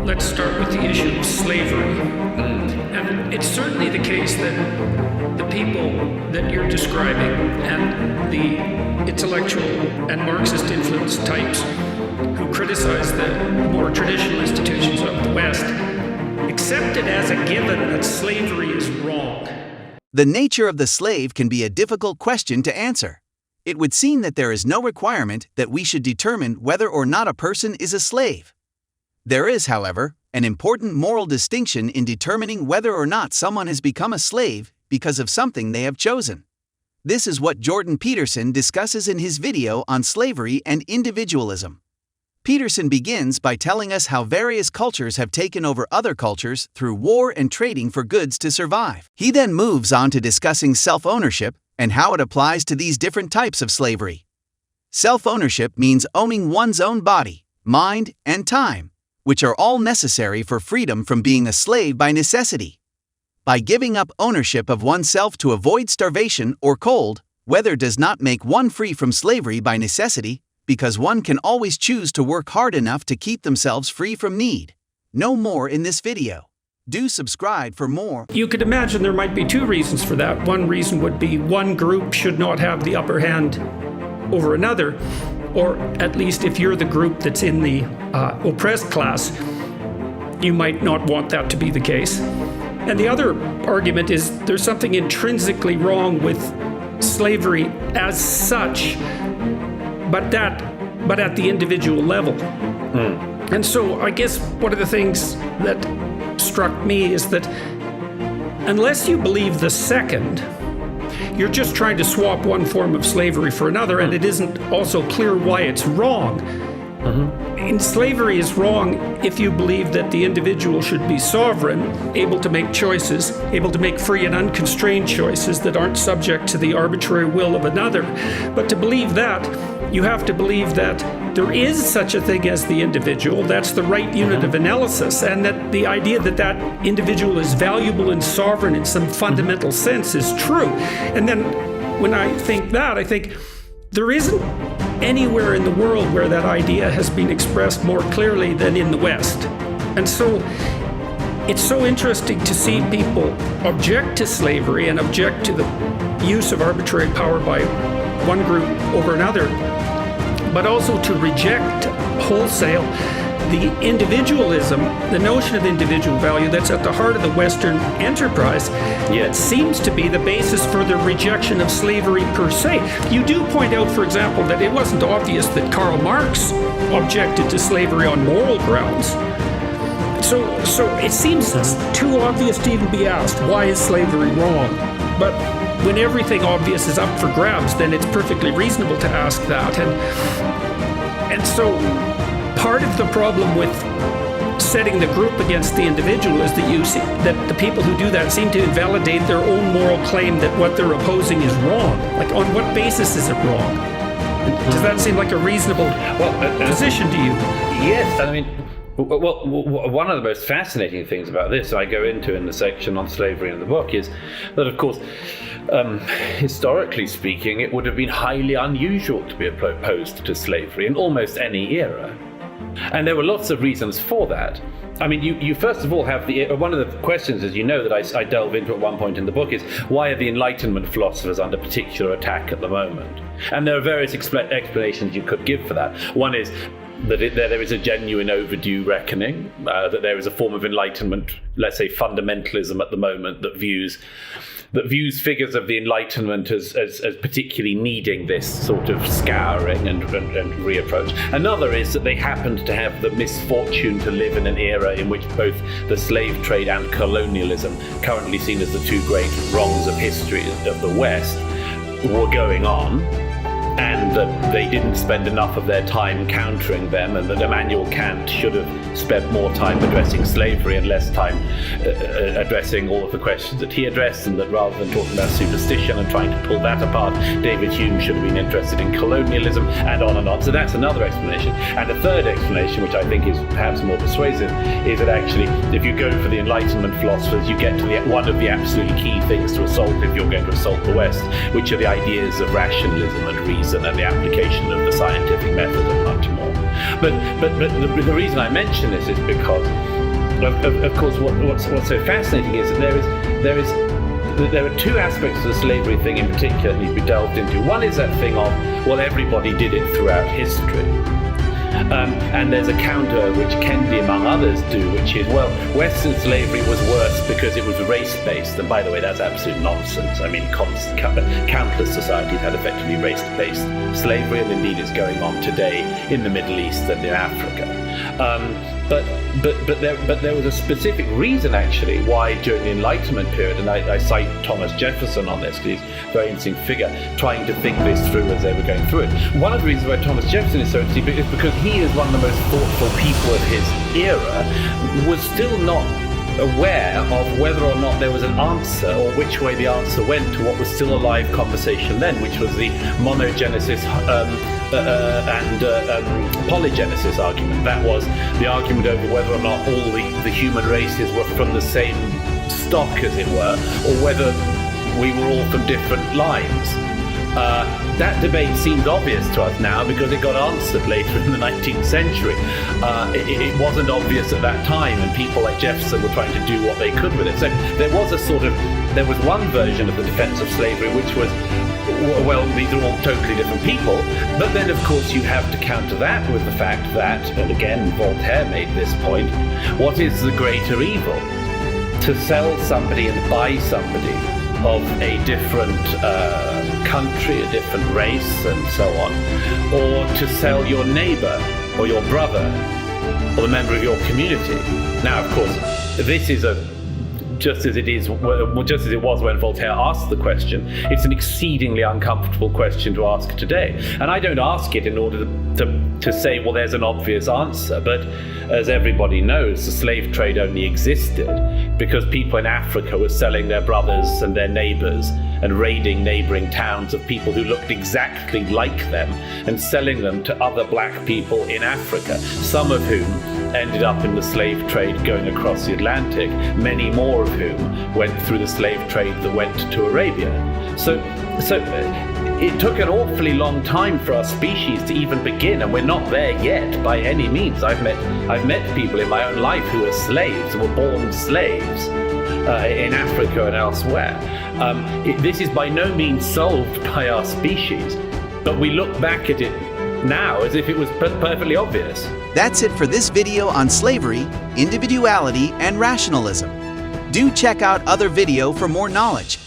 let's start with the issue of slavery. And it's certainly the case that the people that you're describing and the intellectual and Marxist influence types who criticize the more traditional institutions of the West accept it as a given that slavery is wrong. The nature of the slave can be a difficult question to answer. It would seem that there is no requirement that we should determine whether or not a person is a slave. There is, however, an important moral distinction in determining whether or not someone has become a slave because of something they have chosen. This is what Jordan Peterson discusses in his video on slavery and individualism. Peterson begins by telling us how various cultures have taken over other cultures through war and trading for goods to survive. He then moves on to discussing self-ownership and how it applies to these different types of slavery. Self-ownership means owning one's own body, mind, and time, which are all necessary for freedom from being a slave by necessity. By giving up ownership of oneself to avoid starvation or cold, weather does not make one free from slavery by necessity, because one can always choose to work hard enough to keep themselves free from need. No more in this video. Do subscribe for more. You could imagine there might be two reasons for that. One reason would be one group should not have the upper hand over another, or at least if you're the group that's in the oppressed class, you might not want that to be the case. And the other argument is there's something intrinsically wrong with slavery as such, but at the individual level. And so I guess one of the things that struck me is that unless you believe the second, you're just trying to swap one form of slavery for another, and it isn't also clear why it's wrong. And slavery is wrong if you believe that the individual should be sovereign, able to make choices, able to make free and unconstrained choices that aren't subject to the arbitrary will of another. But to believe that, you have to believe that there is such a thing as the individual. That's the right unit of analysis, and that the idea that that individual is valuable and sovereign in some fundamental sense is true. And then when I think that, I think there isn't anywhere in the world where that idea has been expressed more clearly than in the West. And so it's so interesting to see people object to slavery and object to the use of arbitrary power by one group over another, but also to reject wholesale the individualism, the notion of individual value that's at the heart of the Western enterprise. It seems to be the basis for the rejection of slavery per se. You do point out, for example, that it wasn't obvious that Karl Marx objected to slavery on moral grounds. So it seems too obvious to even be asked, why is slavery wrong? But when everything obvious is up for grabs, then it's perfectly reasonable to ask that. And so part of the problem with setting the group against the individual is that the people who do that seem to invalidate their own moral claim that what they're opposing is wrong. Like, on what basis is it wrong? Does that seem like a reasonable position to you? Yes, I mean, well, one of the most fascinating things about this, I go into in the section on slavery in the book, is that, of course, historically speaking, it would have been highly unusual to be opposed to slavery in almost any era. And there were lots of reasons for that. I mean, you first of all have one of the questions, as you know, that I delve into at one point in the book is, why are the Enlightenment philosophers under particular attack at the moment? And there are various explanations you could give for that. One is that there is a genuine overdue reckoning, that there is a form of Enlightenment, let's say fundamentalism at the moment, that views figures of the Enlightenment as particularly needing this sort of scouring and reapproach. Another is that they happened to have the misfortune to live in an era in which both the slave trade and colonialism, currently seen as the two great wrongs of history of the West, were going on, and that they didn't spend enough of their time countering them, and that Immanuel Kant should have spent more time addressing slavery and less time addressing all of the questions that he addressed, and that rather than talking about superstition and trying to pull that apart, David Hume should have been interested in colonialism, and on and on. So that's another explanation. And a third explanation, which I think is perhaps more persuasive, is that actually, if you go for the Enlightenment philosophers, you get to one of the absolutely key things to assault if you're going to assault the West, which are the ideas of rationalism and reason and the application of the scientific method and much more. But the reason I mention this is because, of course, what's so fascinating is that there are two aspects of the slavery thing in particular that need to be delved into. One is that thing of, well, everybody did it throughout history. And there's a counter which Kennedy, among others, do, which is, well, Western slavery was worse because it was race-based. And by the way, that's absolute nonsense. I mean, countless societies had effectively race-based slavery, and indeed it's going on today in the Middle East and in Africa. But there was a specific reason, actually, why during the Enlightenment period, and I cite Thomas Jefferson on this because he's a very interesting figure, trying to think this through as they were going through it. One of the reasons why Thomas Jefferson is so interesting is because he is one of the most thoughtful people of his era, was still not aware of whether or not there was an answer or which way the answer went to what was still a live conversation then, which was the monogenesis and polygenesis argument. That was the argument over whether or not all the human races were from the same stock, as it were, or whether we were all from different lines. That debate seems obvious to us now because it got answered later in the 19th century. It wasn't obvious at that time, and people like Jefferson were trying to do what they could with it. So there was one version of the defense of slavery which was, well, these are all totally different people. But then, of course, you have to counter that with the fact that, and again, Voltaire made this point, what is the greater evil? To sell somebody and buy somebody of a different country, a different race, and so on, or to sell your neighbor or your brother or the member of your community. Now, of course, this is just as it was when Voltaire asked the question, it's an exceedingly uncomfortable question to ask today. And I don't ask it in order to say, well, there's an obvious answer. But as everybody knows, the slave trade only existed because people in Africa were selling their brothers and their neighbors and raiding neighboring towns of people who looked exactly like them and selling them to other black people in Africa, some of whom ended up in the slave trade going across the Atlantic, many more of whom went through the slave trade that went to Arabia. So it took an awfully long time for our species to even begin, and we're not there yet by any means. I've met people in my own life who are slaves, were born slaves in Africa and elsewhere. This is by no means solved by our species, but we look back at it now as if it was perfectly obvious. That's it for this video on slavery, individuality, and rationalism. Do check out other video for more knowledge.